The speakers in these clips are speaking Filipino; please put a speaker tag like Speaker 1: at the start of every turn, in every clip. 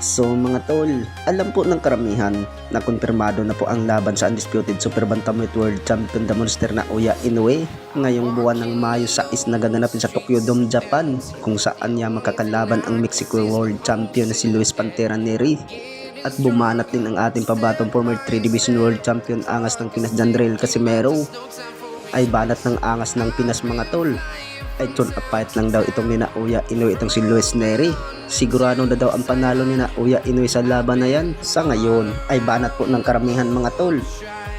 Speaker 1: So mga tol, alam po ng karamihan na kumpirmado na po ang laban sa undisputed Super Bantamweight World Champion The Monster na Oya Inoue ngayong buwan ng Mayo 6 na gaganapin sa Tokyo Dome, Japan, kung saan niya makakalaban ang Mexico World Champion na si Luis Pantera Nery. At bumanat din ang ating pabatong former 3 Division World Champion angas ng Pinas Jandrel Casimero. Ay banat ng angas ng Pinas mga tol. Ay tune up fight lang daw itong nina Oya Inoue itong si Luis Nery. Sigurado na daw ang panalo nina Oya Inoue sa laban na yan. Sa ngayon ay banat po ng karamihan mga tol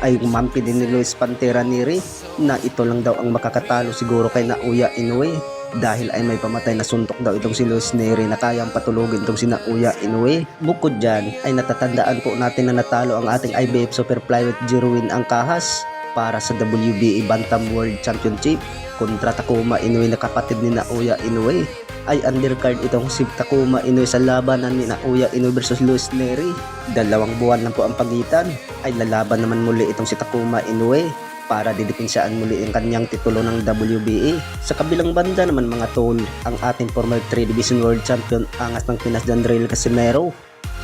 Speaker 1: ay umampi din ni Luis Pantera Nery na ito lang daw ang makakatalo siguro kay na Oya Inoue dahil ay may pamatay na suntok daw itong si Luis Nery na kayang patulugin itong si na Oya Inoue. Bukod dyan ay natatandaan po natin na natalo ang ating IBF Super Flyweight Jerwin Angkahas para sa WBA Bantam World Championship kontra Takuma Inoue na kapatid ni na Oya Inoue. Ay undercard itong si Takuma Inoue sa labanan ni na Oya Inoue versus Luis Nery. 2 buwan lang po ang pagitan. Ay lalaban naman muli itong si Takuma Inoue para didepensyaan muli ang kanyang titulo ng WBA. Sa kabilang banda naman mga tol, ang ating former 3 Division World Champion angas ng Pinas Jandrel Casimero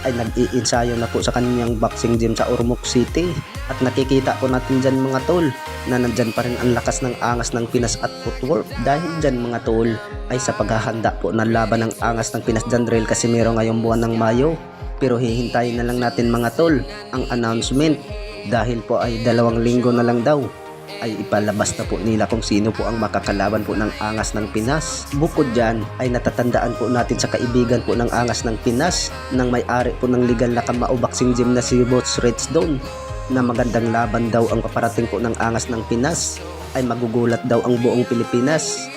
Speaker 1: ay nag-iinsayo na po sa kanyang boxing gym sa Ormoc City. At nakikita po natin dyan mga tol na nandyan pa rin ang lakas ng angas ng Pinas at footwork. Dahil dyan mga tol ay sa paghahanda po ng laban ng angas ng Pinas Jandrel Casimero ngayong buwan ng Mayo. Pero hihintayin na lang natin mga tol ang announcement dahil po ay 2 linggo na lang daw ay ipalabas na po nila kung sino po ang makakalaban po ng angas ng Pinas. Bukod dyan ay natatandaan po natin sa kaibigan po ng angas ng Pinas ng may-ari po ng legal na Kamao Boxing Gym na si Bots Redstone na magandang laban daw ang paparating po ng angas ng Pinas ay magugulat daw ang buong Pilipinas.